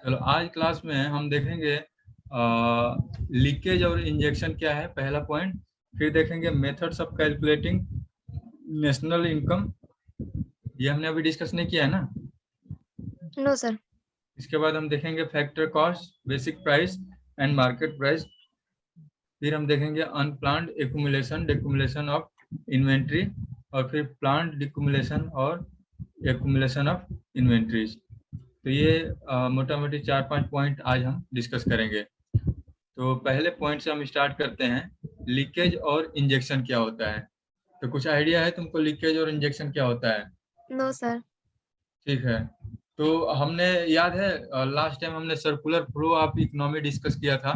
चलो आज क्लास में हम देखेंगे लीकेज और इंजेक्शन क्या है, पहला पॉइंट। फिर देखेंगे methods of calculating national income, ये हमने अभी डिस्कस नहीं किया है ना। No sir. इसके बाद हम देखेंगे factor cost, basic price and market price. फिर हम देखेंगे unplanned accumulation, decumulation of inventory, और फिर प्लान्ड डिक्यूमुलेशन और एक्यूमुलेशन ऑफ इन्वेंट्रीज। तो ये मोटा मोटी 4-5 पॉइंट आज हम डिस्कस करेंगे। तो पहले पॉइंट से हम स्टार्ट करते हैं, लीकेज और इंजेक्शन क्या होता है। तो कुछ आइडिया है तुमको लीकेज और इंजेक्शन क्या होता है? No sir. ठीक है, तो हमने याद है लास्ट टाइम हमने circular flow of economy discuss किया था।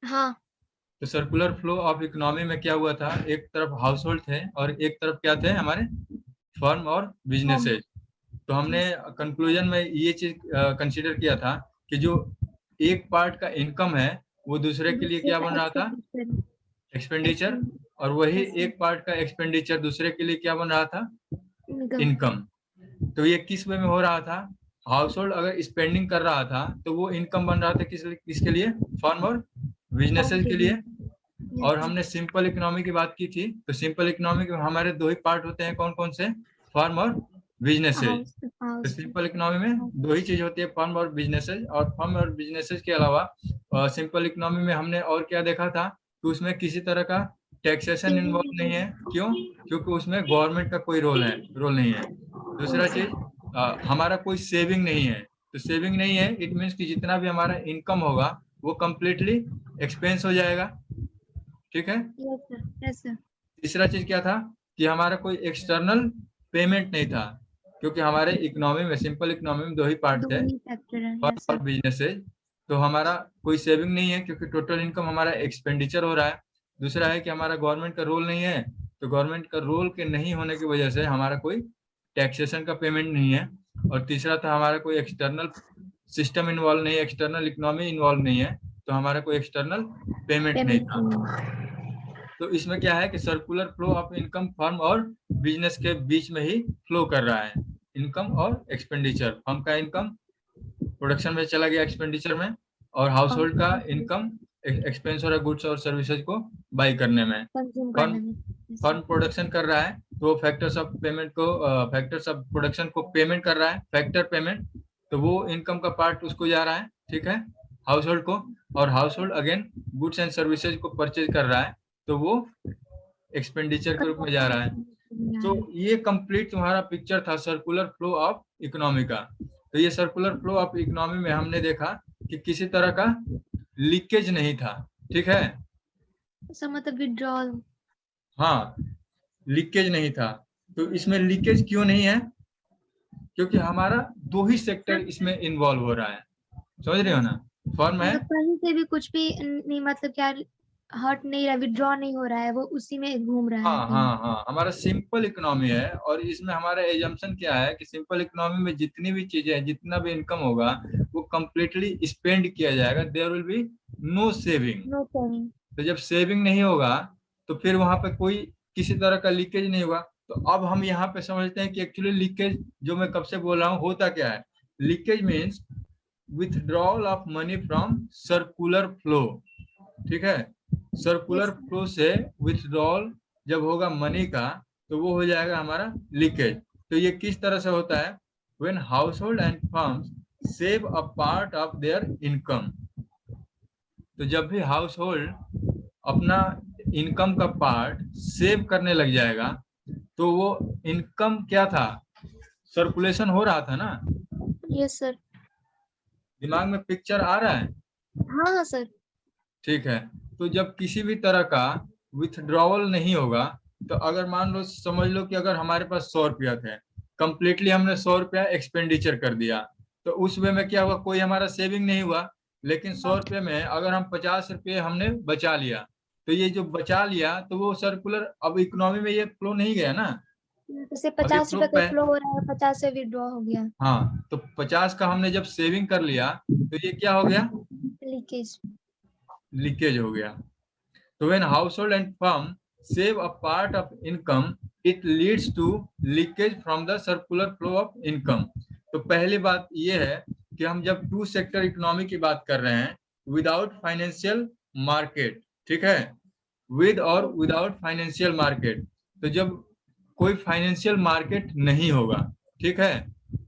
हाँ। तो सर्कुलर फ्लो ऑफ इकोनॉमी में क्या हुआ था, एक तरफ हाउस होल्ड थे और एक तरफ क्या थे, हमारे फर्म और हम। बिजनेसेस। तो हमने कंक्लूजन में ये चीज कंसीडर किया था कि जो एक पार्ट का इनकम है वो दूसरे के लिए दूसरे क्या का बन रहा था, एक्सपेंडिचर। एक्सपेंडिचर। और वही एक पार्ट का एक्सपेंडिचर दूसरे के लिए क्या बन रहा था, इनकम। इनकम। तो ये किस वे में हो रहा था, हाउस होल्ड अगर स्पेंडिंग कर रहा था तो वो इनकम बन रहा था किसके लिए, फर्म और फॉर्म बिजनेसेस के के लिए। लिए। यस और सर। हमने सिंपल इकोनॉमी की बात की थी, तो सिंपल इकोनॉमी के हमारे दो ही पार्ट होते हैं, कौन कौन से, फर्म और बिजनेसेस। हाउस तो हाउस। सिंपल इकोनॉमी में दो ही चीज होती है, फर्म और बिजनेसेस। और फर्म और बिजनेसेस के अलावा सिंपल इकोनॉमी में हमने और क्या देखा था कि उसमें किसी तरह का टैक्सेशन इन्वॉल्व नहीं है। क्यों? क्योंकि उसमें गवर्नमेंट का कोई रोल नहीं है। दूसरा चीज, हमारा कोई सेविंग नहीं है। तो सेविंग नहीं है, इट मीन्स कि जितना भी हमारा इनकम होगा वो कंप्लीटली एक्सपेंस हो जाएगा। ठीक है। Yes sir. Yes sir. तीसरा चीज क्या था कि हमारा कोई एक्सटर्नल पेमेंट नहीं था, क्योंकि हमारे इकोनॉमी में, सिंपल इकोनॉमी में दो ही पार्ट दो थे, ही फैक्टर है। Yes firm sir. और बिजनेसेस। तो हमारा कोई सेविंग नहीं है क्योंकि टोटल इनकम हमारा एक्सपेंडिचर हो रहा है। दूसरा है कि हमारा गवर्नमेंट का रोल नहीं है, तो गवर्नमेंट का रोल के नहीं होने की वजह से हमारा कोई टैक्सेशन का पेमेंट नहीं है। और तीसरा था हमारा कोई एक्सटर्नल सिस्टम इन्वॉल्व नहीं है, एक्सटर्नल इकोनॉमी इन्वॉल्व नहीं है, तो हमारा कोई एक्सटर्नल पेमेंट नहीं पेमेंट। था। तो इसमें क्या है कि circular flow of income firm और बिजनेस के बीच में ही फ्लो कर रहा है। इनकम और एक्सपेंडिचर, फर्म का इनकम प्रोडक्शन में चला गया एक्सपेंडिचर में, और हाउस होल्ड का इनकम एक्सपेंस हो रहा है गुड्स और सर्विसेज को बाई करने में। कंज्यूम फर्म करने में। Yes firm sir. प्रोडक्शन कर रहा है तो वो फैक्टर्स ऑफ पेमेंट को, फैक्टर्स ऑफ प्रोडक्शन को पेमेंट कर रहा है, फैक्टर पेमेंट। तो वो इनकम का पार्ट उसको जा रहा है, ठीक है, हाउस होल्ड को। और house hold again goods and services को परचेज कर रहा है, तो वो एक्सपेंडिचर के रूप में जा रहा है। तो ये कंप्लीट तुम्हारा पिक्चर था सर्कुलर फ्लो ऑफ इकोनॉमी का। तो ये सर्कुलर फ्लो ऑफ इकोनॉमी में हमने देखा कि किसी तरह का लीकेज नहीं था। ठीक है, सर मतलब विड्रॉल। हाँ, लीकेज नहीं था। तो इसमें लीकेज क्यों नहीं है? क्योंकि हमारा दो ही सेक्टर इसमें इन्वॉल्व हो रहा है। समझ रहे हो ना, फर्म है, मतलब कहीं से भी कुछ भी नहीं, मतलब क्या हट नहीं रहा, विड्रॉ नहीं हो रहा है, वो उसी में घूम रहा है हाँ कहीं। हाँ हाँ, हमारा सिंपल इकोनॉमी है। और इसमें हमारा एजम्पशन क्या है कि सिंपल इकोनॉमी में जितनी भी चीजें हैं, जितना भी इनकम होगा वो कंप्लीटली स्पेंड किया जाएगा, there will be no saving. No saving. तो जब सेविंग नहीं होगा तो फिर वहां पे कोई किसी तरह का लीकेज नहीं होगा। तो अब हम यहाँ पे समझते हैं कि एक्चुअली लीकेज, जो मैं कब से बोल रहा हूँ, होता क्या है। Leakage means withdrawal of money from circular flow. ठीक है, सर्कुलर यस। फ्लो से विथड्रॉल जब होगा मनी का, तो वो हो जाएगा हमारा लीकेज। तो ये किस तरह से होता है, when household and firms save a part of their income. तो जब भी हाउस होल्ड अपना इनकम का पार्ट सेव करने लग जाएगा, तो वो इनकम क्या था, सर्कुलेशन हो रहा था ना। Yes sir. दिमाग में पिक्चर आ रहा है? हाँ हाँ सर। ठीक है, तो जब किसी भी तरह का विथड्रॉवल नहीं होगा, तो अगर मान लो, समझ लो कि अगर हमारे पास 100 रुपया थे, कंप्लीटली हमने 100 रुपया एक्सपेंडिचर कर दिया, तो उस वे में क्या हुआ, कोई हमारा सेविंग नहीं हुआ। लेकिन 100 रुपये में अगर हम 50 रुपये हमने बचा लिया, तो ये जो बचा लिया तो वो सर्कुलर, अब इकोनॉमी में ये फ्लो नहीं गया ना। जैसे अब ये 50 रुपए का फ्लो, फ्लो हो रहा है, 50 से विड्रॉ हो गया। हाँ, तो 50 का हमने जब सेविंग कर लिया तो ये क्या हो गया, लीकेज। लीकेज हो गया। So when household and firm save a part of income, it leads to leakage from the circular flow of income. तो पहली बात ये है कि हम जब टू सेक्टर इकोनॉमी की बात कर रहे हैं विदाउट फाइनेंशियल मार्केट, ठीक है, विद और विदाउट फाइनेंशियल मार्केट, तो जब कोई फाइनेंशियल मार्केट नहीं होगा, ठीक है,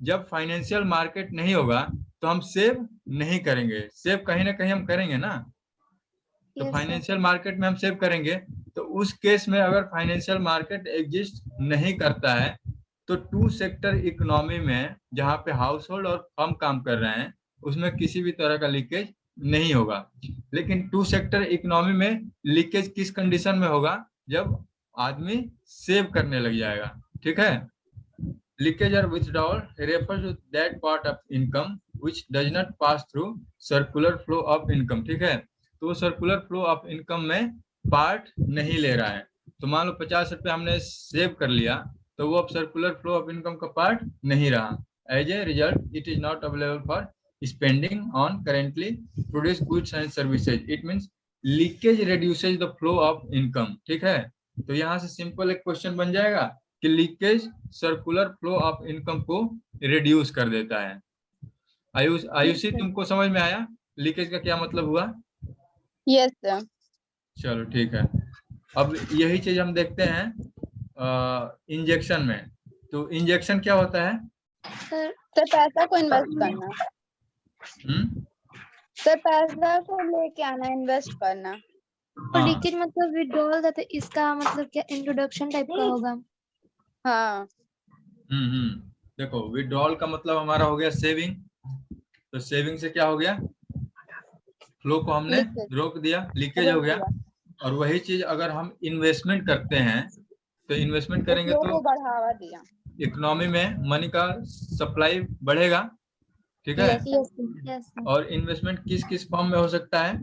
जब फाइनेंशियल मार्केट नहीं होगा तो हम सेव नहीं करेंगे। सेव कहीं ना कहीं हम करेंगे ना, तो Yes, sir. फाइनेंशियल मार्केट में हम सेव करेंगे। तो उस केस में अगर फाइनेंशियल मार्केट एग्जिस्ट नहीं करता है तो टू सेक्टर इकोनॉमी में जहाँ पे हाउस होल्ड और फर्म काम कर रहे हैं उसमें किसी भी तरह का लीकेज नहीं होगा। लेकिन टू सेक्टर इकोनॉमी में लीकेज किस कंडीशन में होगा, जब आदमी सेव करने लग जाएगा, ठीक है। लीकेज और withdrawal refer to that part of income which does not pass through circular flow of income, ठीक है। तो वो सर्कुलर फ्लो ऑफ इनकम में पार्ट नहीं ले रहा है। तो मान लो 50 रुपये हमने सेव कर लिया तो वो अब सर्कुलर फ्लो ऑफ इनकम का पार्ट नहीं रहा। As a result it is not available for spending on currently produce goods and services. It means leakage reduces the flow of income, ठीक है। तो यहाँ से सिंपल एक क्वेश्चन बन जाएगा कि leakage circular flow of income को रिड्यूस कर देता है। आयुषी तुमको समझ में आया लीकेज का क्या मतलब हुआ? Yes sir. चलो ठीक है। अब यही चीज हम देखते हैं इंजेक्शन में। तो इंजेक्शन क्या होता है? सर सर पैसा को इन्वेस्ट करना। सर पैसा को लेके आना, इन्वेस्ट करना। और लीकेज मतलब विड्रॉल था, तो इसका मतलब क्या इंट्रोडक्शन टाइप का होगा? हाँ। देखो विड्रॉल का मतलब हमारा हो गया सेविंग। तो सेविंग से क्या हो गया, फ्लो को हमने रोक दिया, लीकेज हो गया। और वही चीज अगर हम इन्वेस्टमेंट करते हैं तो इन्वेस्टमेंट करेंगे तो बढ़ावा दिया, इकोनॉमी में मनी का सप्लाई बढ़ेगा, ठीक है। Yes, sir. और इन्वेस्टमेंट किस किस फॉर्म में हो सकता है?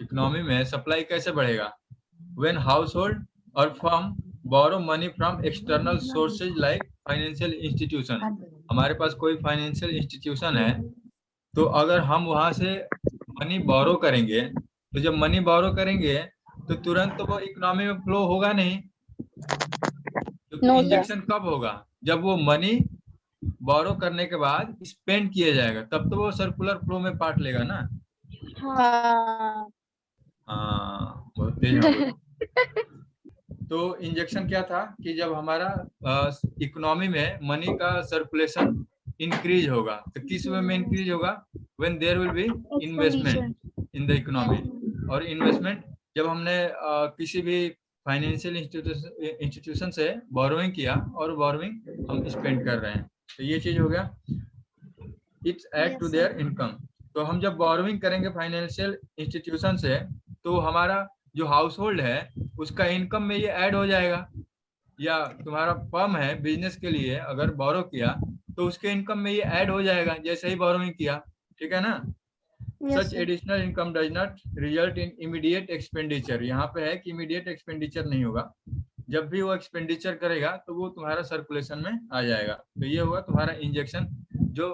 इकोनॉमी में सप्लाई कैसे बढ़ेगा? व्हेन हाउस होल्ड और firm borrow money from external sources like financial institution. हमारे पास कोई फाइनेंशियल इंस्टीट्यूशन है तो अगर हम वहां से मनी बोरो करेंगे तो जब मनी बोरो करेंगे तो तुरंत तो वो इकोनॉमी में फ्लो होगा नहीं। तो इंजेक्शन कब होगा? जब वो मनी बोरो करने के बाद स्पेंड किया जाएगा, तब तो वो सर्कुलर फ्लो में पार्ट लेगा ना। हाँ। बहुत तेज। तो इंजेक्शन क्या था कि जब हमारा इकोनॉमी में मनी का सर्कुलेशन इंक्रीज होगा, तो किस वे में इंक्रीज होगा? When there will be investment in the economy. और इन्वेस्टमेंट जब हमने किसी भी फाइनेंशियल इंस्टीट्यूशन से बोरोइंग किया और बोरोइंग हम स्पेंड कर रहे हैं, तो ये चीज हो गया, it's add to their income. तो हम जब बोरोइंग करेंगे फाइनेंशियल इंस्टीट्यूशन से तो हमारा जो हाउस होल्ड है उसका इनकम में ये ऐड हो जाएगा। या तुम्हारा फर्म है बिजनेस के लिए अगर बोरो किया तो उसके इनकम में ये ऐड हो जाएगा जैसे ही बोरोइंग किया, ठीक है ना। Such additional income does not result in immediate expenditure. यहाँ पे है कि इमीडिएट एक्सपेंडिचर नहीं होगा, जब भी वो एक्सपेंडिचर करेगा तो वो तुम्हारा सर्कुलेशन में आ जाएगा। तो ये हुआ तुम्हारा इंजेक्शन। जो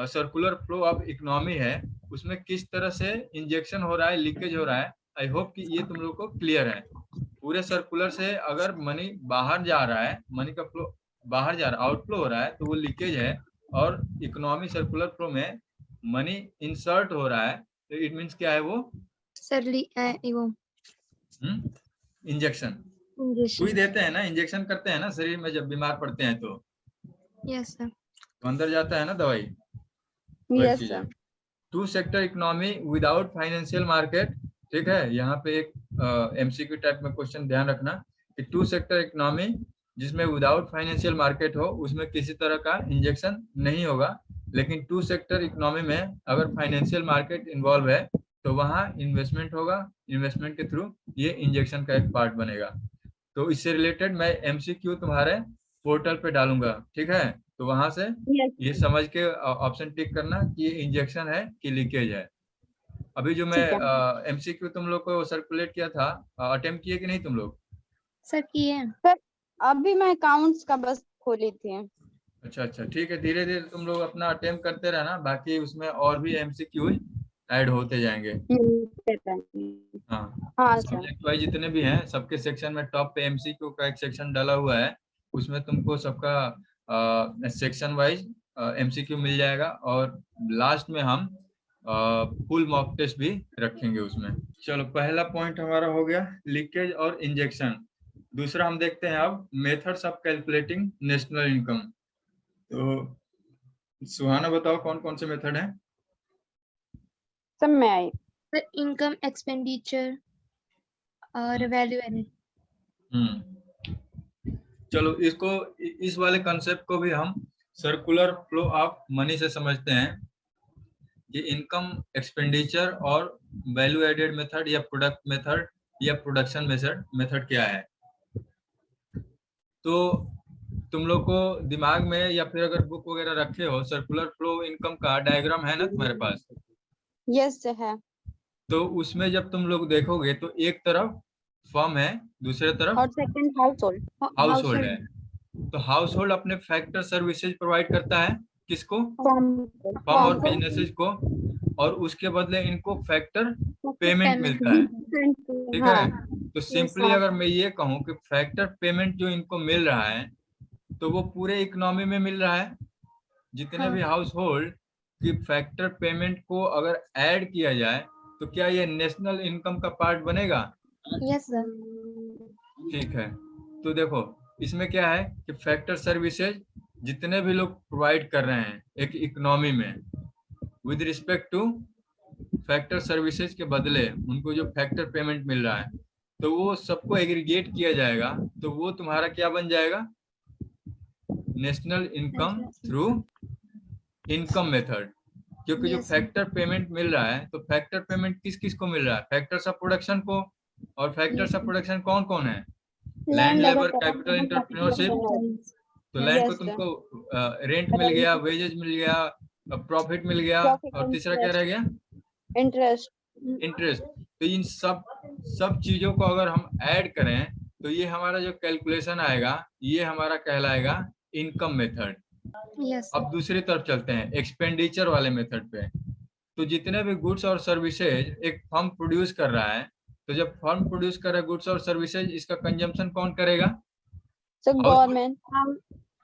सर्कुलर फ्लो ऑफ इकोनॉमी है उसमें किस तरह से इंजेक्शन हो रहा है, लीकेज हो रहा है। आई होप कि ये तुम लोग को क्लियर है। पूरे सर्कुलर से अगर मनी बाहर जा रहा है, मनी का फ्लो बाहर जा रहा है, आउटफ्लो हो रहा है, तो वो लीकेज है। और इकोनॉमी सर्कुलर फ्लो में मनी इंसर्ट हो रहा है तो इट मींस क्या है? वो इंजेक्शन। सुई देते हैं ना, इंजेक्शन करते हैं ना शरीर में जब बीमार पड़ते हैं तो। Yes sir. तो अंदर जाता है ना दवाई। Yes sir. Two sector economy without financial market, ठीक है। यहाँ पे एक एमसीक्यू टाइप में क्वेश्चन ध्यान रखना कि टू सेक्टर इकोनॉमी जिसमें विदाउट फाइनेंशियल मार्केट हो उसमें किसी तरह का इंजेक्शन नहीं होगा। लेकिन टू सेक्टर इकोनॉमी में अगर फाइनेंशियल मार्केट इन्वॉल्व है तो वहाँ इन्वेस्टमेंट होगा, इन्वेस्टमेंट के थ्रू ये इंजेक्शन का एक पार्ट बनेगा। तो इससे रिलेटेड मैं एमसीक्यू तुम्हारे पोर्टल पे डालूंगा, ठीक है। तो वहां से ये समझ के ऑप्शन टिक करना कि ये इंजेक्शन है कि लीकेज है। अभी जो मैं एमसीक्यू तुम लोग को सर्कुलेट किया था, अटेम्प्ट किए कि नहीं तुम लोग? सर किए सर, अभी मैं अकाउंट्स का बस खोली थी। अच्छा, ठीक है। धीरे धीरे तुम लोग अपना अटेम्प्ट करते रहना, बाकी उसमें और भी एमसीक्यू ऐड होते जाएंगे। हाँ, सब्जेक्ट वाइज जितने भी हैं सबके सेक्शन में टॉप पे एमसीक्यू का एक सेक्शन डाला हुआ है, उसमें तुमको सबका सेक्शन वाइज MCQ मिल जाएगा, और लास्ट में हम फुल मॉक टेस्ट भी रखेंगे उसमें। चलो, पहला पॉइंट हमारा हो गया लीकेज और इंजेक्शन। दूसरा हम देखते हैं अब methods of calculating national income. तो सुहाना बताओ कौन कौन से मेथड हैं? सब में आई। इनकम, एक्सपेंडिचर और वैल्यू एडेड। चलो, इसको इस वाले कंसेप्ट को भी हम सर्कुलर फ्लो ऑफ मनी से समझते हैं कि इनकम, एक्सपेंडिचर और वैल्यू एडेड मेथड या प्रोडक्ट मेथड या प्रोडक्शन मेथड क्या है। तो तुम लोग को दिमाग में या फिर अगर बुक वगैरह रखे हो, सर्कुलर फ्लो इनकम का डायग्राम है ना तुम्हारे पास? यस है। तो उसमें जब तुम लोग देखोगे तो एक तरफ फर्म है, दूसरे तरफ और सेकंड हाउस हाउस होल्ड है। तो हाउस होल्ड अपने फैक्टर सर्विसेज प्रोवाइड करता है किसको? फर्म और बिजनेसेस को, और उसके बदले इनको फैक्टर पेमेंट मिलता है। ठीक है। तो सिंपली अगर मैं ये कहूँ कि फैक्टर पेमेंट जो इनको मिल रहा है, तो वो पूरे इकोनॉमी में मिल रहा है। जितने भी हाउस होल्ड की फैक्टर पेमेंट को अगर ऐड किया जाए तो क्या ये नेशनल इनकम का पार्ट बनेगा? Yes sir. ठीक है। तो देखो, इसमें क्या है कि फैक्टर सर्विसेज जितने भी लोग प्रोवाइड कर रहे हैं एक इकोनॉमी में, with respect two factor services के बदले उनको जो फैक्टर पेमेंट मिल रहा है, तो वो सबको एग्रीगेट किया जाएगा। तो वो तुम्हारा क्या बन जाएगा? National income through income method. क्योंकि जो फैक्टर पेमेंट मिल रहा है, तो फैक्टर पेमेंट किस किस को मिल रहा है? फैक्टर्स ऑफ प्रोडक्शन को। और फैक्टर्स ऑफ प्रोडक्शन कौन कौन है? Land, labour, capital, entrepreneurship. तो लैंड को तुमको रेंट मिल गया, वेजेस मिल गया, प्रॉफिट मिल गया, और तीसरा क्या रह गया? इंटरेस्ट। तो इन सब चीजों को अगर हम ऐड करें तो ये हमारा जो कैलकुलेशन आएगा, ये हमारा कहलाएगा इनकम मेथड। अब दूसरी तरफ चलते हैं एक्सपेंडिचर वाले मेथड पे। तो जितने भी गुड्स और सर्विसेज एक फर्म प्रोड्यूस कर रहा है, तो जब फर्म प्रोड्यूस कर रहा है गुड्स और सर्विसेज, इसका कंजम्पशन कौन करेगा? Government.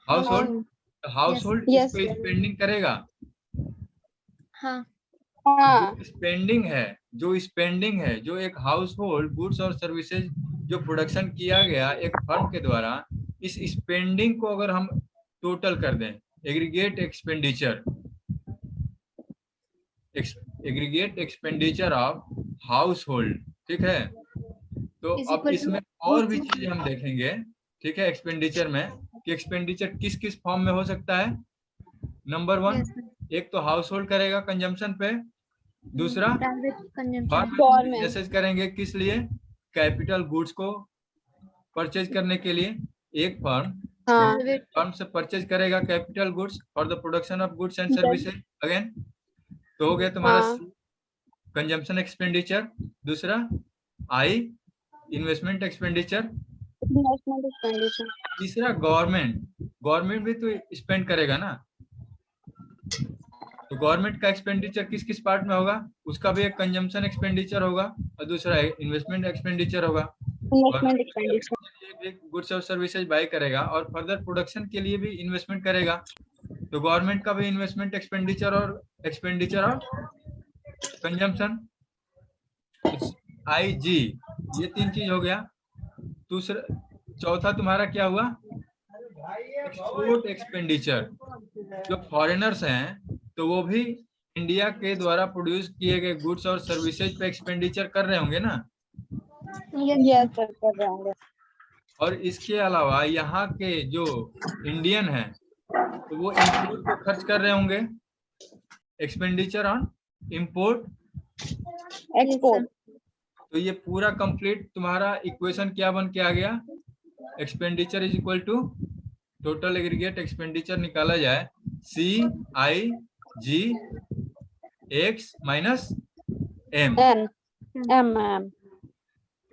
House hold. House hold इसको स्पेंडिंग करेगा। हाँ। जो स्पेंडिंग है जो एक हाउस होल्ड गुड्स और सर्विसेज जो प्रोडक्शन किया गया एक फर्म के द्वारा, इस स्पेंडिंग को अगर हम टोटल कर दें, aggregate expenditure of house hold, ठीक है। तो अब इसमें और भी चीजें हम देखेंगे, ठीक है, एक्सपेंडिचर में, कि एक्सपेंडिचर किस किस फॉर्म में हो सकता है। नंबर 1, एक तो हाउस होल्ड करेगा कंजम्पशन पे, दूसरा बिजनेसेस करेंगे किस लिए? कैपिटल गुड्स को परचेज करने के लिए। एक फर्म से परचेज करेगा capital goods for the production of goods and services again. तो हो गया तुम्हारा कंजम्पशन एक्सपेंडिचर। दूसरा आई इन्वेस्टमेंट एक्सपेंडिचर। तीसरा गवर्नमेंट भी तो स्पेंड करेगा ना। तो गवर्नमेंट का एक्सपेंडिचर किस किस पार्ट में होगा? उसका भी एक कंजम्पशन एक्सपेंडिचर होगा और दूसरा इन्वेस्टमेंट एक्सपेंडिचर होगा। गुड्स और सर्विसेज बाय करेगा और फर्दर प्रोडक्शन के लिए भी इन्वेस्टमेंट करेगा। तो गवर्नमेंट का भी इन्वेस्टमेंट एक्सपेंडिचर और एक्सपेंडिचर और कंजम्पशन, IG, ये 3 चीज हो गया। दूसरा चौथा तुम्हारा क्या हुआ? Export expenditure. जो फॉरेनर्स हैं तो वो भी इंडिया के द्वारा प्रोड्यूस किए गए गुड्स और सर्विसेज पे एक्सपेंडिचर कर रहे होंगे ना। यस सर, कर रहे होंगे। और इसके अलावा यहाँ के जो इंडियन हैं तो वो इंपोर्ट पे खर्च कर रहे होंगे, एक्सपेंडिचर ऑन इंपोर्ट एक्सपोर्ट। तो ये पूरा कंप्लीट तुम्हारा इक्वेशन क्या बन के आ गया? Expenditure is equal to total aggregate expenditure निकाला जाए CIG X माइनस M।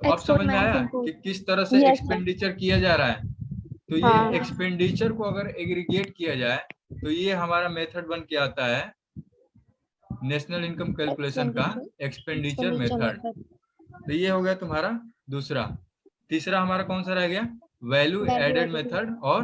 अब समझ में आया कि किस तरह से एक्सपेंडिचर किया जा रहा है। तो ये एक्सपेंडिचर को अगर एग्रीगेट किया जाए तो ये हमारा मेथड बन के आता है नेशनल इनकम कैलकुलेशन का एक्सपेंडिचर मेथड। तो ये हो गया तुम्हारा दूसरा। तीसरा हमारा कौन सा रह गया? वैल्यू एडेड मेथड और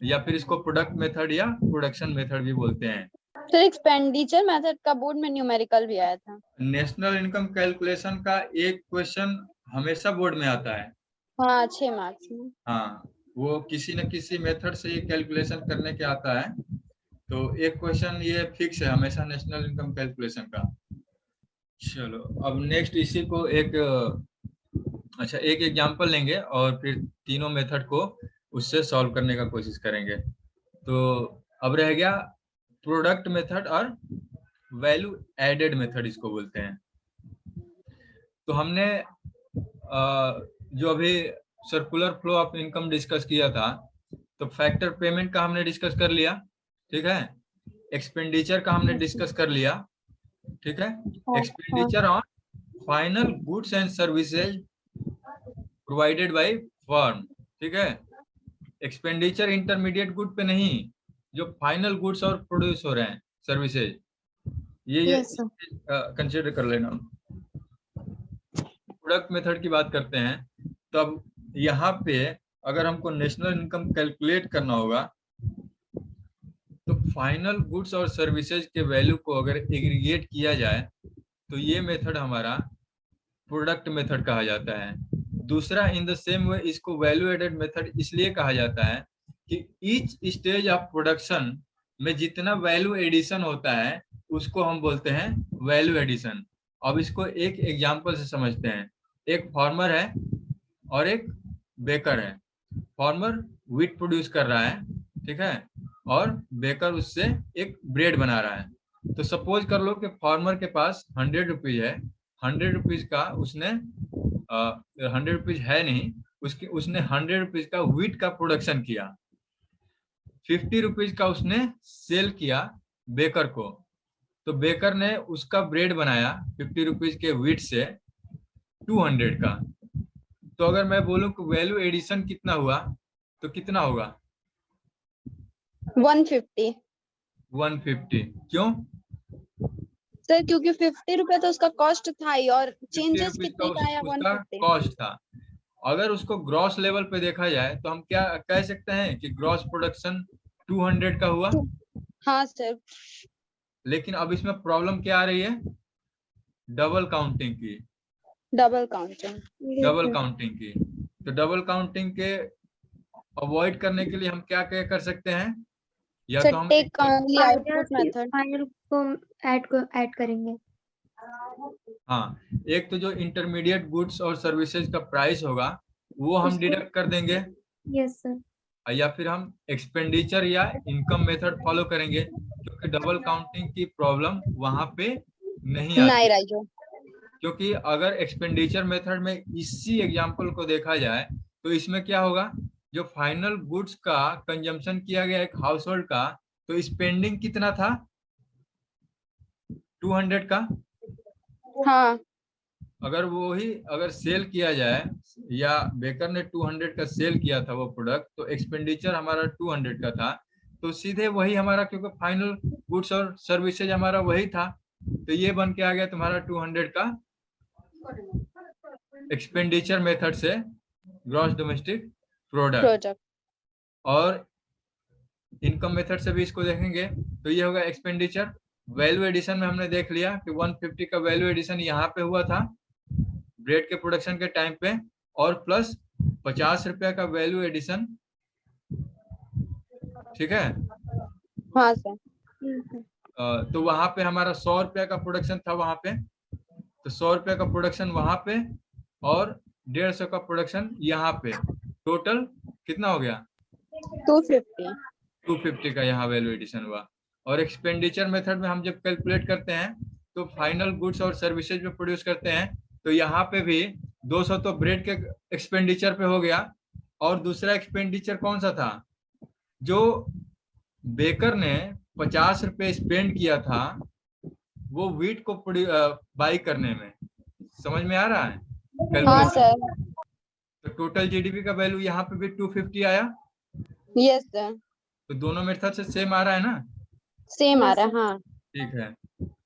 या फिर इसको प्रोडक्ट मेथड या प्रोडक्शन मेथड भी बोलते हैं। सर एक्सपेंडिचर मेथड का बोर्ड में न्यूमेरिकल भी आया था। नेशनल इनकम कैलकुलेशन का एक क्वेश्चन हमेशा बोर्ड में आता है। हाँ 6 मार्क्स में। हाँ, वो किसी न किसी मेथड से ये कैलकुलेशन करने के आता है। तो एक क्वेश्चन ये फिक्स है हमेशा नेशनल इनकम कैलकुलेशन का। चलो अब नेक्स्ट इसी को एक एक एग्जांपल लेंगे और फिर तीनों मेथड को उससे सॉल्व करने का कोशिश करेंगे। तो अब रह गया प्रोडक्ट मेथड और वैल्यू एडेड मेथड इसको बोलते हैं। तो हमने जो अभी circular flow of income discuss किया था, तो फैक्टर पेमेंट का हमने डिस्कस कर लिया, ठीक है। एक्सपेंडिचर का हमने डिस्कस कर लिया, ठीक है। Expenditure on final goods and services provided by firm, ठीक है। एक्सपेंडिचर इंटरमीडिएट गुड पे नहीं, जो फाइनल गुड्स और प्रोड्यूस हो रहे हैं सर्विसेज, ये कंसिडर कर लेना। प्रोडक्ट मेथड की बात करते हैं, तो अब यहाँ पे अगर हमको नेशनल इनकम कैलकुलेट करना होगा, तो फाइनल गुड्स और सर्विसेज के वैल्यू को अगर एग्रीगेट किया जाए तो ये मेथड हमारा प्रोडक्ट मेथड कहा जाता है। दूसरा, इन द सेम वे इसको वैल्यू एडेड मेथड इसलिए कहा जाता है कि ईच स्टेज ऑफ प्रोडक्शन में जितना वैल्यू एडिशन होता है उसको हम बोलते हैं वैल्यू एडिशन। अब इसको एक एग्जांपल से समझते हैं। एक फार्मर है और एक बेकर है। फार्मर व्हीट प्रोड्यूस कर रहा है, ठीक है, और बेकर उससे एक ब्रेड बना रहा है। तो सपोज कर लो कि फार्मर के पास 100 रुपीज है। 100 रुपीज का उसने 100 रुपीज है नहीं, उसने 100 रुपीज का व्हीट का प्रोडक्शन किया। 50 रुपीज का उसने सेल किया बेकर को। तो बेकर ने उसका ब्रेड बनाया 50 रुपीज के व्हीट से 200 का। तो अगर मैं बोलूं कि वैल्यू एडिशन कितना हुआ, तो कितना होगा? 150। 150। क्यों? सर क्योंकि 50 रुपए तो उसका कॉस्ट था ही, और 50 चेंजेस रुपीज कितने का आया? उसका 150 कॉस्ट था। अगर उसको ग्रॉस लेवल पे देखा जाए तो हम क्या कह सकते हैं कि ग्रॉस प्रोडक्शन 200 का हुआ। हाँ सर। लेकिन अब इसमें प्रॉब्लम क्या आ रही है? डबल काउंटिंग की। Double counting. डबल काउंटिंग की। तो डबल काउंटिंग के अवॉइड करने के लिए हम क्या क्या कर सकते हैं? या सर तो हम take only output method. Final को ऐड करेंगे। हाँ, एक तो जो इंटरमीडिएट गुड्स और सर्विसेज का प्राइस होगा वो हम डिडक्ट कर देंगे। Yes sir. या फिर हम एक्सपेंडिचर या इनकम मेथड फॉलो करेंगे, क्योंकि डबल काउंटिंग की प्रॉब्लम वहां पे नहीं आती। राइजो। क्योंकि अगर एक्सपेंडिचर मेथड में इसी एग्जांपल को देखा जाए तो इसमें क्या होगा, जो फाइनल गुड्स का कंजम्पशन किया गया एक हाउस होल्ड का, तो स्पेंडिंग कितना था? 200 का। हाँ। अगर सेल किया जाए, या बेकर ने 200 का सेल किया था वो प्रोडक्ट, तो एक्सपेंडिचर हमारा 200 का था। तो सीधे वही हमारा, क्योंकि फाइनल गुड्स और सर्विसेज हमारा वही था, तो ये बन के आ गया तुम्हारा 200 का एक्सपेंडिचर मेथड से ग्रॉस डोमेस्टिक प्रोडक्ट। और इनकम मेथड से भी इसको देखेंगे तो ये होगा एक्सपेंडिचर। वैल्यू एडिशन में हमने देख लिया कि 150 का वैल्यू एडिशन यहाँ पे हुआ था ब्रेड के प्रोडक्शन के टाइम पे, और प्लस 50 रुपया का वैल्यू एडिशन, ठीक है। हाँ सर। तो वहां पे हमारा 100 रुपया का प्रोडक्शन था वहां पे, तो 100 रुपया का प्रोडक्शन वहां पे और 150 का प्रोडक्शन यहाँ पे, टोटल कितना हो गया? 250 का यहाँ वैल्यू एडिशन हुआ। और एक्सपेंडिचर मेथड में हम जब कैलकुलेट करते हैं तो फाइनल गुड्स और सर्विसेज में प्रोड्यूस करते हैं, तो यहाँ पे भी 200 तो ब्रेड के एक्सपेंडिचर पे हो गया, और दूसरा एक्सपेंडिचर कौन सा था? जो बेकर ने 50 रुपए स्पेंड किया था वो व्हीट को बाई करने में। समझ में आ रहा है? हाँ सर। तो टोटल जीडीपी का वैल्यू यहाँ पे भी 250 आया। Yes sir. तो दोनों मेथड से सेम आ रहा है ना? सेम आ रहा है। हाँ। ठीक है।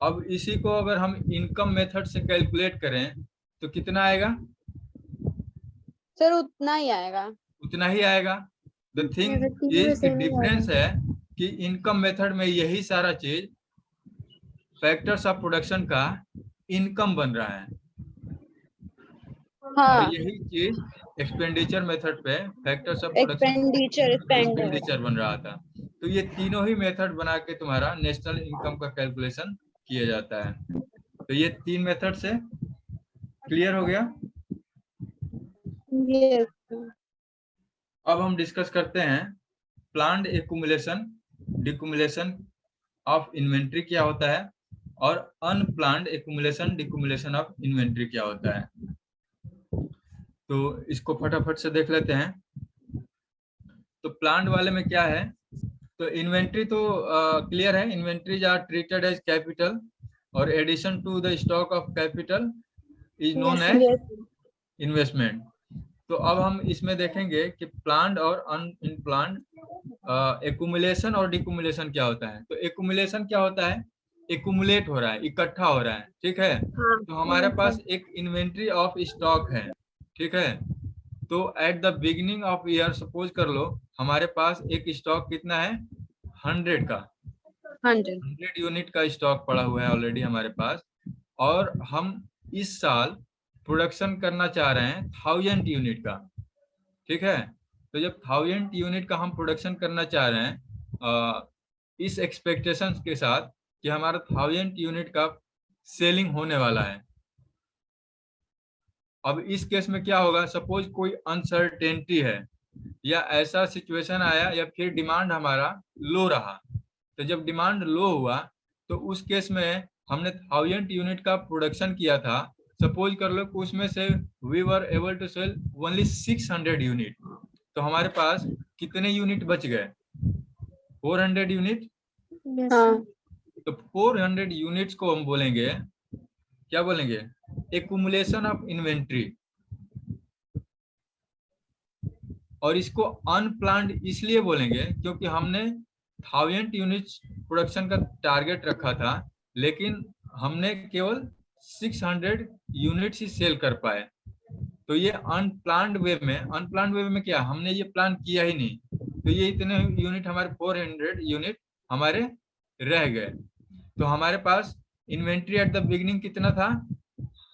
अब इसी को अगर हम इनकम मेथड से कैलकुलेट करें तो कितना आएगा? सर उतना ही आएगा। उतना ही आएगा। द थिंग अगर तीनों में इज same ही डिफरेंस है कि इनकम मेथड में यही सारा चीज फैक्टर्स ऑफ प्रोडक्शन का इनकम बन रहा है, और हाँ, यही चीज एक्सपेंडिचर मेथड पे factors of production expenditure spend है। एक्सपेंडिचर बन रहा था। तो ये तीनों ही मेथड बना के तुम्हारा नेशनल इनकम का कैलकुलेशन किया जाता है। तो ये 3 मेथड से क्लियर हो गया। Yes. अब हम डिस्कस करते हैं प्लान्ड एक्युमुलेशन डिक्युमुलेशन ऑफ इन्वेंट्री क्या होता है, और अनप्लान्ड एक्युमुलेशन डिक्युमुलेशन ऑफ इन्वेंट्री क्या होता है। तो इसको फटाफट से देख लेते हैं। तो प्लान्ड वाले में क्या है, तो इन्वेंट्री तो क्लियर है, inventories are treated as capital और addition to the stock of capital is known as Yes. Investment. तो अब हम इसमें देखेंगे कि प्लान्ड और अनप्लान्ड एक्युमुलेशन और डिक्युमुलेशन क्या होता है। तो एक्युमुलेशन क्या होता है, एक्युमुलेट हो रहा है, इकट्ठा हो रहा है, ठीक है। तो हमारे पास एक इन्वेंट्री ऑफ स्टॉक है, ठीक है। तो at the beginning of year suppose कर लो हमारे पास एक स्टॉक कितना है 100 का, 100 यूनिट का स्टॉक पड़ा हुआ है ऑलरेडी हमारे पास, और हम इस साल प्रोडक्शन करना चाह रहे हैं 1000 यूनिट का, ठीक है। तो जब 1000 यूनिट का हम प्रोडक्शन करना चाह रहे हैं इस एक्सपेक्टेशन के साथ कि हमारा 1000 यूनिट का सेलिंग होने वाला है। अब इस केस में क्या होगा, सपोज कोई अनसर्टेनिटी है या ऐसा सिचुएशन आया या फिर डिमांड हमारा लो रहा। तो जब डिमांड लो हुआ तो उस केस में हमने 1000 यूनिट का प्रोडक्शन किया था, सपोज कर लो कि उसमें से we were able to sell only 600 unit. तो हमारे पास कितने यूनिट बच गए, 400 यूनिट। Yes, हाँ, sir. तो 400 यूनिट्स को हम बोलेंगे, क्या बोलेंगे, एक्युमुलेशन ऑफ इन्वेंट्री। और इसको अनप्लान्ड इसलिए बोलेंगे क्योंकि हमने 1000 यूनिट्स प्रोडक्शन का टारगेट रखा था, लेकिन हमने केवल 600 यूनिट्स ही सेल कर पाए। तो ये अनप्लान्ड वे में क्या, हमने ये प्लान किया ही नहीं, तो ये इतने यूनिट हमारे 400 यूनिट हमारे रह गए। तो हमारे पास इन्वेंट्री एट द बिगिनिंग कितना था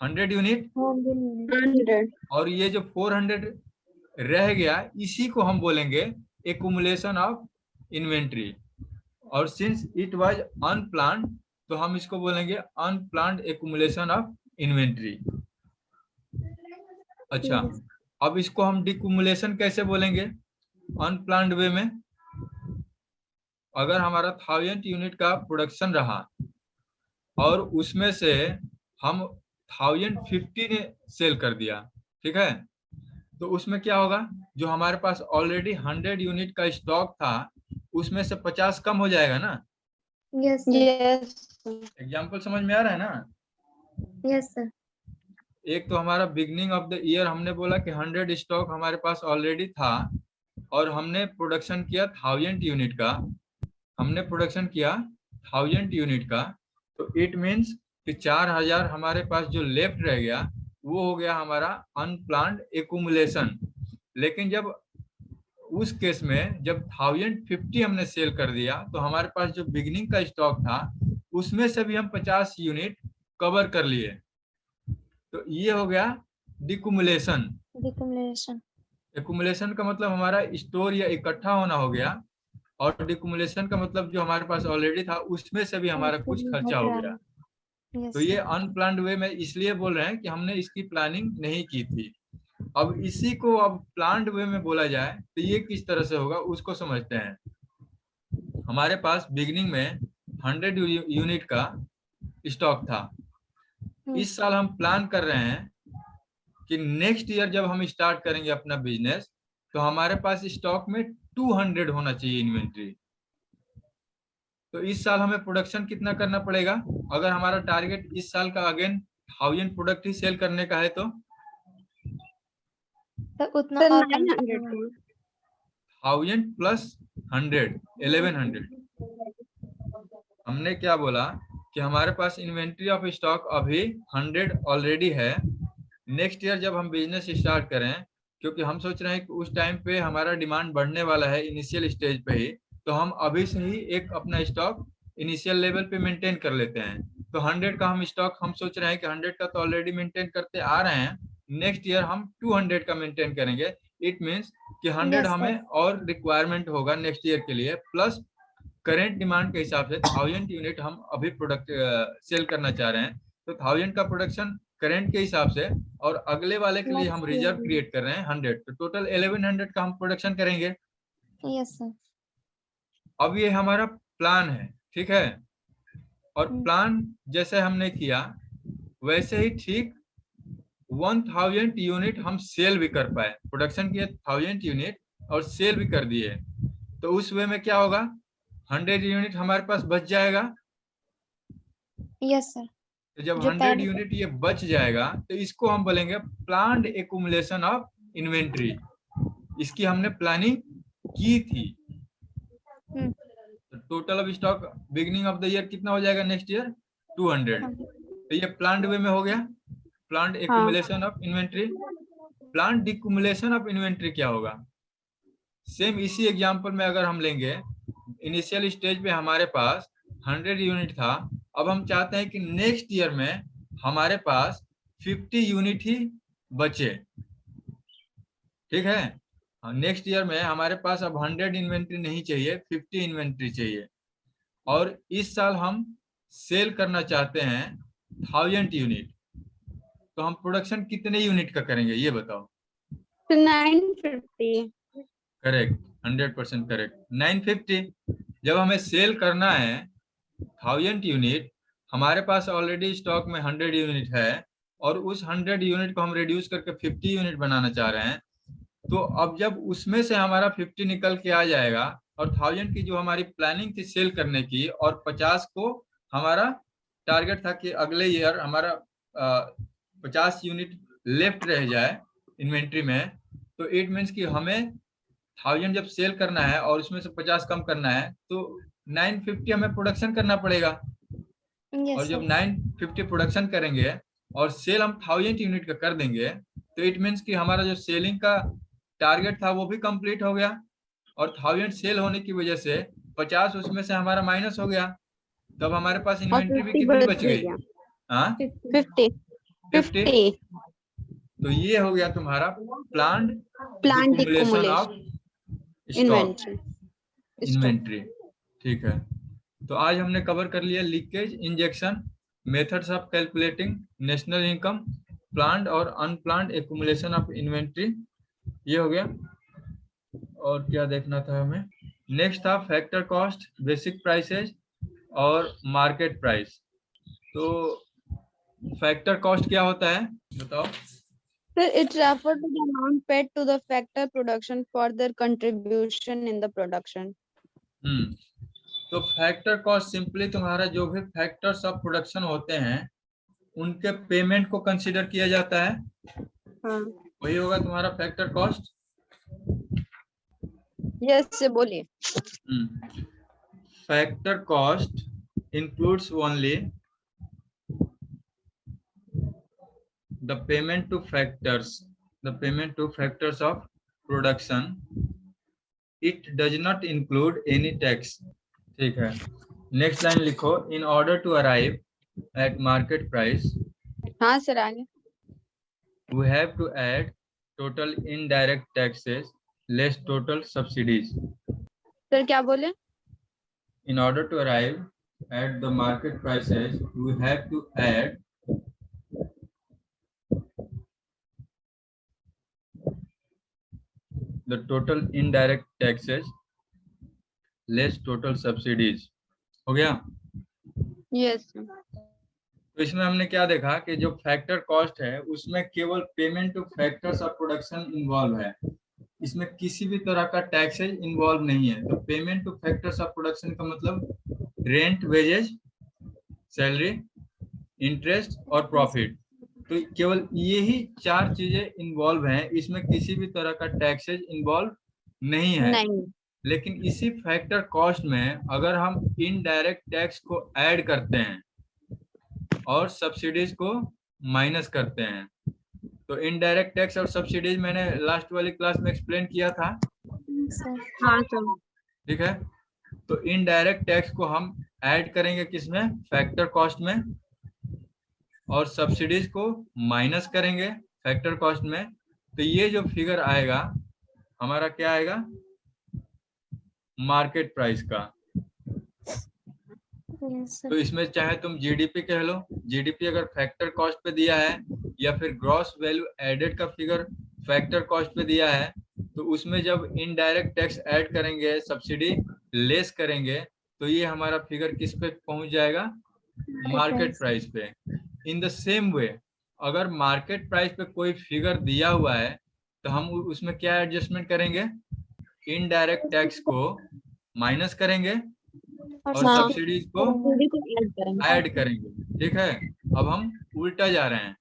100 यूनिट, 100. और ये जो 400 रह गया इसी को हम बोलेंगे एक्युमुलेशन ऑफ इन्वेंट्री। और सिंस इट वाज अनप्लान्ड तो हम इसको बोलेंगे अनप्लान्ड एक्युमुलेशन ऑफ इन्वेंट्री। अच्छा, अब इसको हम डिक्युमुलेशन कैसे बोलेंगे अनप्लान्ड वे में। अगर हमारा 1000 यूनिट का प्रोडक्शन रहा और उसमें से हम 1050 ने सेल कर दिया, ठीक है, तो उसमें क्या होगा, जो हमारे पास ऑलरेडी 100 यूनिट का स्टॉक था उसमें से 50 कम हो जाएगा ना। Yes, sir. Yes. एग्जाम्पल समझ में आ रहा है ना। Yes, sir. एक तो हमारा बिगनिंग ऑफ द ईयर हमने बोला कि 100 स्टॉक हमारे पास ऑलरेडी था और हमने प्रोडक्शन किया 1000 यूनिट का, हमने प्रोडक्शन किया 1000 यूनिट का। तो इट मीन्स कि 4000 हमारे पास जो लेफ्ट रह गया वो हो गया हमारा अनप्लान्ड एक्युमुलेशन। लेकिन जब उस केस में जब 1050 हमने सेल कर दिया तो हमारे पास जो बिगिनिंग का स्टॉक था उसमें से भी हम 50 यूनिट कवर कर लिए। तो ये हो गया डिक्युमुलेशन। Decumulation. एक्युमुलेशन का मतलब हमारा स्टोर या इकट्ठा होना हो गया, और डिक्युमुलेशन का मतलब जो हमारे पास ऑलरेडी था उसमें से भी हमारा कुछ खर्चा हो गया। Yes, तो ये sir. अनप्लान्ड वे में इसलिए बोल रहे हैं कि हमने इसकी प्लानिंग नहीं की थी। अब इसी को अब प्लान्ड वे में बोला जाए तो ये किस तरह से होगा उसको समझते हैं। हमारे पास बिगिनिंग में 100 यूनिट का स्टॉक था। इस साल हम प्लान कर रहे हैं कि नेक्स्ट ईयर जब हम स्टार्ट करेंगे अपना बिजनेस तो हमारे पास स्टॉक में 200 होना चाहिए इन्वेंट्री। तो इस साल हमें प्रोडक्शन कितना करना पड़ेगा, अगर हमारा टारगेट इस साल का अगेन 1000 प्रोडक्ट ही सेल करने का है तो उतना Sir, और 900. 1000 प्लस 100 1100। हमने क्या बोला कि हमारे पास इन्वेंट्री ऑफ स्टॉक अभी 100 ऑलरेडी है। नेक्स्ट ईयर जब हम बिजनेस स्टार्ट करें क्योंकि हम सोच रहे हैं कि उस टाइम पे हमारा डिमांड बढ़ने वाला है इनिशियल स्टेज पे ही, तो हम अभी से ही एक अपना स्टॉक इनिशियल लेवल पे मेंटेन कर लेते हैं। तो 100 का हम स्टॉक हम सोच रहे हैं कि 100 का तो ऑलरेडी मेंटेन करते आ रहे हैं, नेक्स्ट ईयर हम 200 का मेंटेन करेंगे। इट मीन्स कि 100 Yes, sir. हमें और रिक्वायरमेंट होगा नेक्स्ट ईयर के लिए, प्लस करेंट डिमांड के हिसाब से 1000 यूनिट हम अभी प्रोडक्ट सेल करना चाह रहे हैं, तो 1000 का प्रोडक्शन करेंट के हिसाब से, और अगले वाले के लिए हम रिजर्व क्रिएट कर रहे हैं 100, तो टोटल 1100 का हम प्रोडक्शन करेंगे। Yes, sir. अब ये हमारा प्लान है, ठीक है। और हम्म। प्लान जैसे हमने किया वैसे ही ठीक 1000 यूनिट हम सेल भी कर पाए, प्रोडक्शन किए 1000 यूनिट और सेल भी कर दिए, तो उस वे में क्या होगा, 100 यूनिट हमारे पास बच जाएगा। Yes, sir. तो जब जो 100 पहले यूनिट ये बच जाएगा तो इसको हम बोलेंगे प्लान्ड एक्यूमुलेशन ऑफ इन्वेंट्री। इसकी हमने प्लानिंग की थी। हम्म। तो total of stock beginning of the year कितना हो जाएगा नेक्स्ट ईयर, 200। तो ये प्लान्ड वे में हो गया, planned accumulation of inventory. Planned decumulation of inventory क्या होगा, सेम इसी एग्जांपल में अगर हम लेंगे, इनिशियल स्टेज पे हमारे पास 100 यूनिट था, अब हम चाहते हैं कि नेक्स्ट ईयर में हमारे पास 50 यूनिट ही बचे, ठीक है। नेक्स्ट ईयर में हमारे पास अब 100 इन्वेंट्री नहीं चाहिए, 50 इन्वेंट्री चाहिए, और इस साल हम सेल करना चाहते हैं 1000 यूनिट, तो हम प्रोडक्शन कितने यूनिट का करेंगे ये बताओ। 950। Correct, 100% correct, 950। जब हमें सेल करना है 1000 यूनिट, हमारे पास ऑलरेडी स्टॉक में 100 यूनिट है, और उस 100 यूनिट को हम रिड्यूस करके 50 यूनिट बनाना चाह रहे हैं, तो अब जब उसमें से हमारा 50 निकल के आ जाएगा, और 1000 की जो हमारी प्लानिंग थी सेल करने की, और 50 को हमारा टारगेट था कि अगले ईयर हमारा 50 यूनिट लेफ्ट रह जाए इन्वेंट्री में, तो इट मीन्स कि हमें 1000 जब सेल करना है और उसमें से 50 कम करना है, तो 950 हमें प्रोडक्शन करना पड़ेगा। Yes, और जब sir. 950 प्रोडक्शन करेंगे और सेल हम 1000 यूनिट का कर देंगे, तो इट मीन्स कि हमारा जो सेलिंग का टारगेट था वो भी कंप्लीट हो गया, और 1000 सेल होने की वजह से 50 उसमें से हमारा माइनस हो गया, तब हमारे पास और इन्वेंट्री भी 50 कितनी बच बच गई, गया। हाँ 50 50। तो ये हो गया तुम्हारा planned plant accumulation of stock inventory. Inventory, ठीक है। तो आज हमने कवर कर लिया leakage, injection, methods of calculating national income, planned और अनप्लान्ड एक्यूमुलेशन ऑफ इन्वेंट्री, ये हो गया। और क्या देखना था हमें, नेक्स्ट था फैक्टर कॉस्ट, बेसिक प्राइसेज और मार्केट प्राइस। तो फैक्टर कॉस्ट क्या होता है बताओ। Sir, it refers to the amount paid to the factor production for their contribution in the production. तो फैक्टर कॉस्ट सिंपली तुम्हारा जो भी फैक्टर्स ऑफ प्रोडक्शन होते हैं उनके पेमेंट को कंसीडर किया जाता है, हाँ। वही होगा तुम्हारा फैक्टर कॉस्ट। यस से बोलिए। Factor cost includes only the payment to factors of production. It does not include any tax, ठीक है। नेक्स्ट लाइन लिखो, in order to arrive at market price हाँ सर आगे। we have to add total indirect taxes less total subsidies. Sir क्या बोले? In order to arrive at the market prices, we have to add the total indirect taxes less total subsidies. हो गया? Yes. तो इसमें हमने क्या देखा कि जो फैक्टर कॉस्ट है उसमें केवल payment two factors of production involve है, इसमें किसी भी तरह का टैक्सेज इन्वॉल्व नहीं है। तो payment two factors of production का मतलब रेंट, वेजेज, सैलरी, इंटरेस्ट और प्रॉफिट, तो केवल ये ही 4 चीजें इन्वॉल्व हैं, इसमें किसी भी तरह का टैक्सेज इन्वॉल्व नहीं है। नहीं। लेकिन इसी फैक्टर कॉस्ट में अगर हम इनडायरेक्ट टैक्स को ऐड करते हैं और सब्सिडीज को माइनस करते हैं, तो इनडायरेक्ट टैक्स और सब्सिडीज मैंने लास्ट वाली क्लास में एक्सप्लेन किया था, सर हाँ सर। ठीक है। तो इनडायरेक्ट टैक्स को हम ऐड करेंगे किसमें, फैक्टर कॉस्ट में, और सब्सिडीज को माइनस करेंगे फैक्टर कॉस्ट में। तो ये जो फिगर आएगा हमारा क्या आएगा, मार्केट प्राइस का। यस तो सर इसमें चाहे तुम जीडीपी कह लो, जीडीपी अगर फैक्टर कॉस्ट पे दिया है, या फिर ग्रॉस वैल्यू एडेड का फिगर फैक्टर कॉस्ट पे दिया है, तो उसमें जब इनडायरेक्ट टैक्स ऐड करेंगे, सब्सिडी लेस करेंगे, तो ये हमारा फिगर किस पे पहुंच जाएगा, मार्केट प्राइस पे। इन द सेम वे अगर मार्केट प्राइस पे कोई फिगर दिया हुआ है तो हम उसमें क्या एडजस्टमेंट करेंगे, इनडायरेक्ट टैक्स को माइनस करेंगे और हाँ। सब्सिडीज को सब्सिडी को ऐड करेंगे। ऐड करेंगे, ठीक है। अब हम उल्टा जा रहे हैं,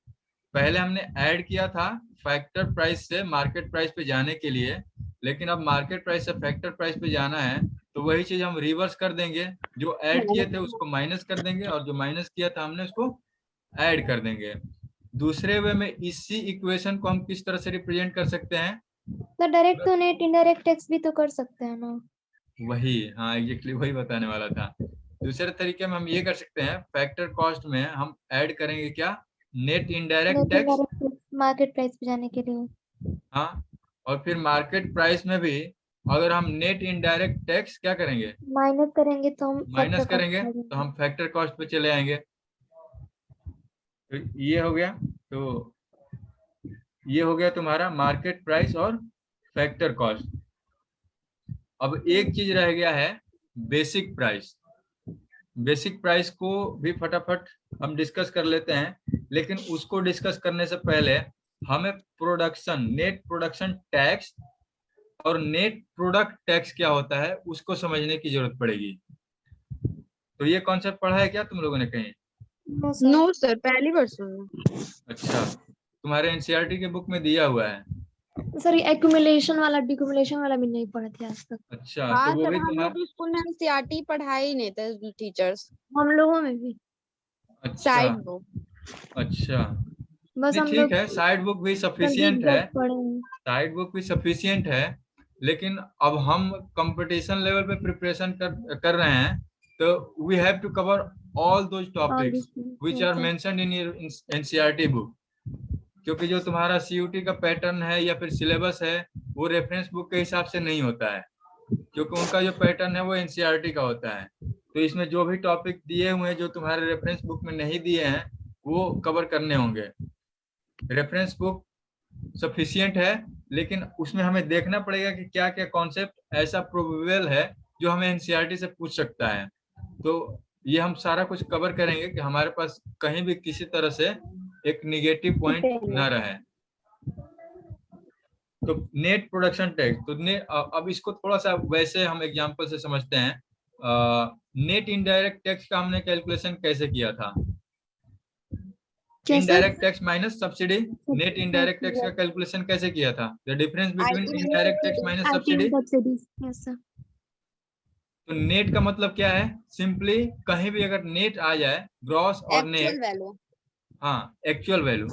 पहले हमने ऐड किया था फैक्टर प्राइस से मार्केट प्राइस पे जाने के लिए, लेकिन अब मार्केट प्राइस से फैक्टर प्राइस पे जाना है, तो वही चीज हम रिवर्स कर देंगे, जो ऐड किए थे उसको माइनस कर देंगे और जो माइनस किया था हमने उसको ऐड कर देंगे। दूसरे वे में इसी इक्वेशन को हम किस तरह से रिप्रेजेंट कर सकते हैं, तो डायरेक्ट तो नेट इनडायरेक्ट टैक्स भी तो कर सकते हैं ना। वही, हाँ एग्जैक्टली वही बताने वाला था। दूसरे तरीके में हम ये कर सकते हैं, फैक्टर कॉस्ट में हम ऐड करेंगे क्या, net indirect net tax, indirect tax market price पे जाने के लिए। हाँ, और फिर मार्केट प्राइस में भी अगर हम नेट इनडायरेक्ट टैक्स क्या करेंगे, माइनस करेंगे तो हम माइनस फैक्टर करेंगे, कॉस्ट तो हम फैक्टर कॉस्ट पे चले आएंगे। तो ये हो गया, तो ये हो गया तुम्हारा मार्केट प्राइस और फैक्टर कॉस्ट। अब एक चीज रह गया है, बेसिक प्राइस। बेसिक प्राइस को भी फटाफट हम डिस्कस कर लेते हैं, लेकिन उसको डिस्कस करने से पहले हमें प्रोडक्शन, नेट प्रोडक्शन टैक्स और नेट प्रोडक्ट टैक्स क्या होता है उसको समझने की जरूरत पड़ेगी। तो ये कॉन्सेप्ट पढ़ा है क्या तुम लोगों ने कहीं? नो सर, पहली बार सुना। अच्छा, तुम्हारे एनसीईआरटी के बुक में दिया हुआ है? सर एक्यूमुलेशन वाला डिक्यूमुलेशन वाला भी नहीं पढ़े थे आज तक। अच्छा, हाँ तो वो सर, भी हम तुम्हारा, लोग स्कूल में एनसीईआरटी पढ़ाई नहीं थे टीचर्स। हम लोगों में भी अच्छा साइड बुक। अच्छा, बस नहीं हम ठीक लोग है, साइड बुक भी संदीप सफिशियंट है, जब पढ़े हैं। साइड बुक भी सफिशियंट है, लेकिन अब हम कंपटीशन लेवल पे प्रिपरेशन कर रहे हैं, तो we have to cover all those और topics which are mentioned in your NCERT book. क्योंकि जो तुम्हारा सीयूटी का पैटर्न है या फिर सिलेबस है वो रेफरेंस बुक के हिसाब से नहीं होता है, क्योंकि उनका जो पैटर्न है वो एनसीईआरटी का होता है। तो इसमें जो भी टॉपिक दिए हुए हैं जो तुम्हारे रेफरेंस बुक में नहीं दिए हैं वो कवर करने होंगे। रेफरेंस बुक सफिशियंट है, लेकिन उसमें हमें देखना पड़ेगा कि क्या क्या कॉन्सेप्ट ऐसा प्रोबेबल है जो हमें एनसीईआरटी से पूछ सकता है। तो ये हम सारा कुछ कवर करेंगे कि हमारे पास कहीं भी किसी तरह से एक निगेटिव पॉइंट न रहे। तो नेट प्रोडक्शन टैक्स, तो अब इसको थोड़ा सा वैसे हम एग्जांपल से समझते हैं। नेट इनडायरेक्ट टैक्स का हमने कैलकुलेशन कैसे किया था, indirect tax minus subsidy. Net indirect tax का कैलकुलेशन कैसे किया था, the difference between indirect tax minus subsidy. Yes sir. तो नेट का मतलब क्या है, सिंपली कहीं भी अगर नेट आ जाए, ग्रॉस और एक्चुअल नेट, वैल्यू। हाँ एक्चुअल वैल्यू,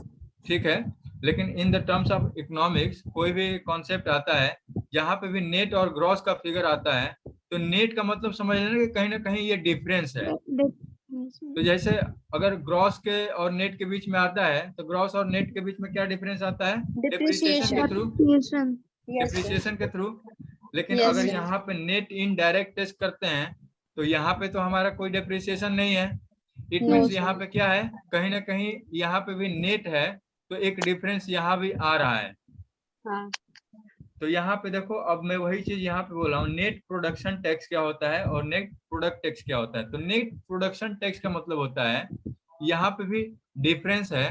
ठीक है। लेकिन in the terms of economics कोई भी कॉन्सेप्ट आता है जहां पे भी नेट और ग्रॉस का फिगर आता है, तो नेट का मतलब समझ लेना कि कहीं ना कहीं ये डिफरेंस है। तो जैसे अगर ग्रॉस के और नेट के बीच में आता है, तो ग्रॉस और नेट के बीच में क्या डिफरेंस आता है, डेप्रिसिएशन के थ्रू, डेप्रिसिएशन के थ्रू। लेकिन Yes, अगर sir. यहाँ पे नेट इनडायरेक्ट टेस्ट करते हैं तो यहाँ पे तो हमारा कोई डेप्रिसिएशन नहीं है। It No, means sir. यहाँ पे क्या है, कहीं ना कहीं यहाँ पे भी नेट है, तो एक डिफरेंस यहाँ भी आ रहा है। हाँ। तो यहाँ पे देखो, अब मैं वही चीज यहाँ पे बोल रहा हूँ, नेट प्रोडक्शन टैक्स क्या होता है और नेट प्रोडक्ट टैक्स क्या होता है। तो नेट प्रोडक्शन टैक्स का मतलब होता है, यहाँ पे भी डिफरेंस है,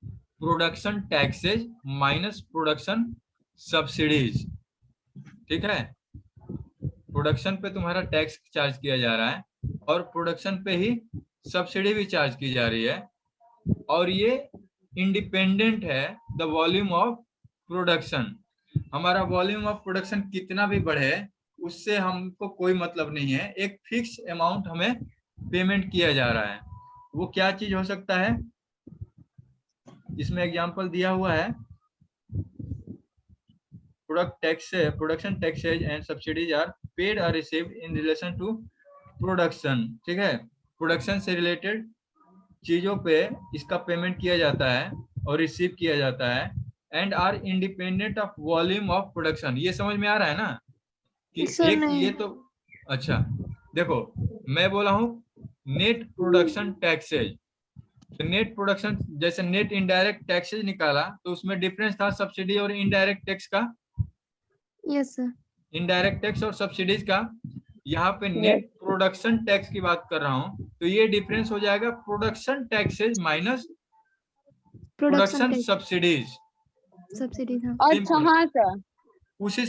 production taxes minus production subsidies, ठीक है। प्रोडक्शन पे तुम्हारा टैक्स चार्ज किया जा रहा है और प्रोडक्शन पे ही सब्सिडी भी चार्ज की जा रही है, और ये इंडिपेंडेंट है द वॉल्यूम ऑफ प्रोडक्शन। हमारा वॉल्यूम ऑफ प्रोडक्शन कितना भी बढ़े उससे हमको कोई मतलब नहीं है, एक फिक्स अमाउंट हमें पेमेंट किया जा रहा है। वो क्या चीज हो सकता है, इसमें एग्जांपल दिया हुआ है production taxes and subsidies are paid और received in relation to production. ठीक है, प्रोडक्शन से रिलेटेड चीजों पे इसका पेमेंट किया जाता है और रिसीव किया जाता है, and are independent of volume of production. ये समझ में आ रहा है ना कि सर एक नहीं। ये तो अच्छा देखो, मैं बोला हूँ नेट प्रोडक्शन टैक्सेज, तो नेट प्रोडक्शन जैसे नेट इनडायरेक्ट टैक्सेज निकाला तो उसमें डिफरेंस था सब्सिडी और इनडायरेक्ट टैक्स का, यस सर। इनडायरेक्ट टैक्स और सब्सिडीज का। यहाँ पे Yes. नेट प्रोडक्शन टैक्स की बात कर रहा हूँ, तो ये डिफरेंस हो जाएगा production taxes minus production production subsidies. Subsidy था। अच्छा हाँ सर। उसी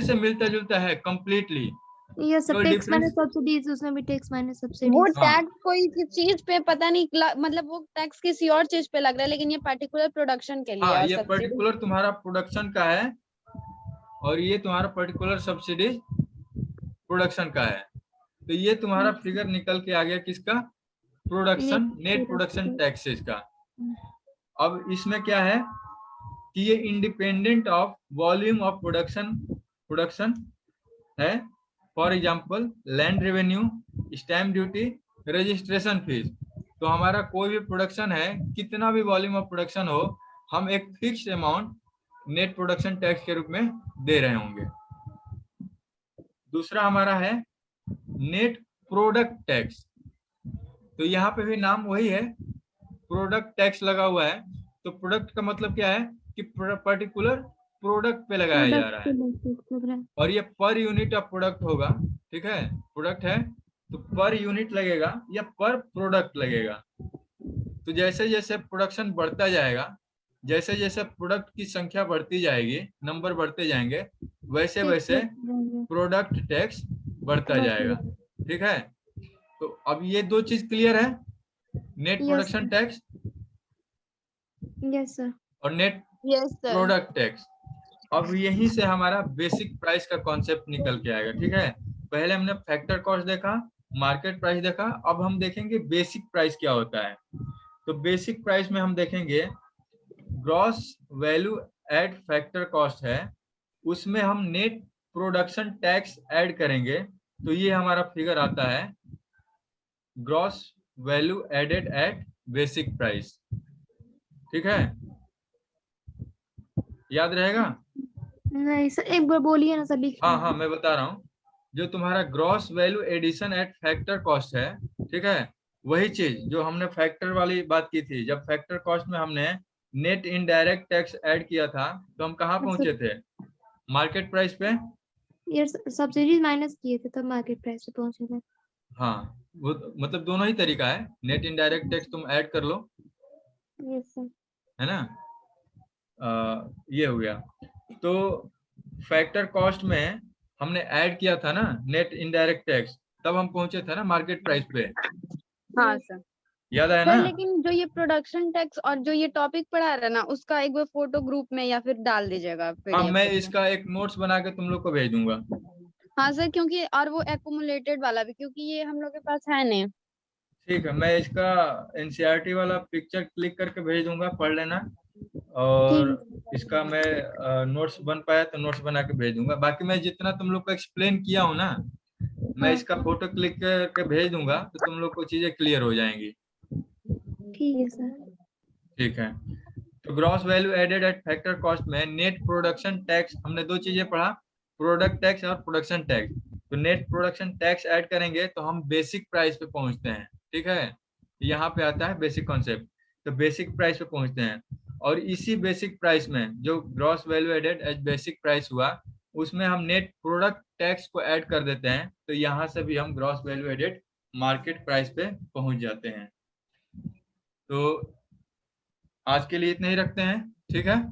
से मिलता जुलता है कंप्लीटली। यस सर, तो टैक्स difference- माइनस सब्सिडीज, उसमें भी टैक्स माइनस वो सब्सिडीज। हाँ। टैक्स कोई चीज पे पता नहीं मतलब वो टैक्स किसी और चीज पे लग रहा है, लेकिन ये पर्टिकुलर प्रोडक्शन के लिए हाँ, और ये सब्सिडी। पर्टिकुलर तुम्हारा प्रोडक्शन का है और ये तुम्हारा पर्टिकुलर सब्सिडीज प्रोडक्शन का है। तो ये तुम्हारा फिगर निकल के आ गया किसका, प्रोडक्शन नेट प्रोडक्शन टैक्सेस का। अब इसमें क्या है कि ये independent of volume of production है। For example land revenue, stamp duty, registration fees. तो हमारा कोई भी प्रोडक्शन है, कितना भी वॉल्यूम ऑफ प्रोडक्शन हो, हम एक fix amount net production tax के रूप में दे रहे होंगे। दूसरा हमारा है नेट प्रोडक्ट टैक्स। तो यहाँ पे भी नाम वही है, प्रोडक्ट टैक्स लगा हुआ है। तो प्रोडक्ट का मतलब क्या है कि पर्टिकुलर प्रोडक्ट पे लगाया जा रहा है, और ये पर यूनिट ऑफ प्रोडक्ट होगा। ठीक है, प्रोडक्ट है तो पर यूनिट लगेगा या पर प्रोडक्ट लगेगा। तो जैसे जैसे प्रोडक्शन बढ़ता जाएगा, जैसे जैसे प्रोडक्ट की संख्या बढ़ती जाएगी, नंबर बढ़ते जाएंगे, वैसे वैसे प्रोडक्ट टैक्स बढ़ता जाएगा। ठीक है, तो अब ये दो चीज क्लियर है, net production tax yes sir. और net yes sir. Product tax. अब यहीं से हमारा बेसिक प्राइस का कॉन्सेप्ट निकल के आएगा। ठीक है, पहले हमने फैक्टर कॉस्ट देखा, मार्केट प्राइस देखा, अब हम देखेंगे बेसिक प्राइस क्या होता है। तो बेसिक प्राइस में हम देखेंगे gross value eight factor cost है, उसमें हम नेट प्रोडक्शन टैक्स ऐड करेंगे, तो ये हमारा फिगर आता है gross value added at basic price. ठीक है, याद रहेगा? नहीं सर, एक बार बोलिए ना सर, लिख हाँ हाँ, मैं बता रहा हूँ, जो तुम्हारा gross value addition at factor cost है, ठीक है, वही चीज जो हमने फैक्टर वाली बात की थी। जब फैक्टर कॉस्ट में हमने नेट इनडायरेक्ट टैक्स ऐड किया था, तो हम कहाँ पहुंचे थे, मार्केट प्राइस पे। यस, सब्सिडीज माइनस किए थे तब मार्केट प्राइस पे पहुंचे थे। हाँ, वो मतलब दोनों ही तरीका है, नेट इनडायरेक्ट टैक्स तुम ऐड कर लो, यस सर। है ना। ये हो गया। तो फैक्टर कॉस्ट में हमने ऐड किया था ना नेट इनडायरेक्ट टैक्स, तब हम पहुंचे थे ना मार्केट प्राइस पे, हाँ सर। याद आया सर ना। लेकिन जो ये प्रोडक्शन टैक्स और जो ये टॉपिक पढ़ा रहा है ना, उसका एक बार फोटो ग्रुप में या फिर डाल दीजिएगा हाँ, PDF मैं के थ्रू। इसका एक नोट्स बना के तुम लोग को भेज दूंगा। हाँ सर, क्योंकि और वो एक्यूमुलेटेड वाला भी, क्योंकि ये हम लोग के पास है नहीं। ठीक है, मैं इसका एनसीईआरटी वाला पिक्चर क्लिक करके भेज दूंगा, पढ़ लेना। और इसका मैं नोट्स बन पाया तो नोट्स बना के भेज दूंगा। बाकी मैं जितना तुम लोग को एक्सप्लेन किया हूँ ना, मैं इसका फोटो क्लिक करके भेज दूंगा, तो तुम लोग को चीजें क्लियर हो जाएंगी। ठीक है सर। ठीक है, तो gross value added at factor cost में नेट प्रोडक्शन टैक्स, हमने दो चीजें पढ़ा, प्रोडक्ट टैक्स और प्रोडक्शन टैक्स। तो नेट प्रोडक्शन टैक्स ऐड करेंगे तो हम बेसिक प्राइस पे पहुंचते हैं। ठीक है, यहाँ पे आता है बेसिक कॉन्सेप्ट, तो बेसिक प्राइस पे पहुंचते हैं। और इसी बेसिक प्राइस में जो gross value added as basic price हुआ, उसमें हम नेट प्रोडक्ट टैक्स को ऐड कर देते हैं, तो यहाँ से भी हम gross value added market price पे पहुंच जाते हैं। तो आज के लिए इतना ही रखते हैं, ठीक है।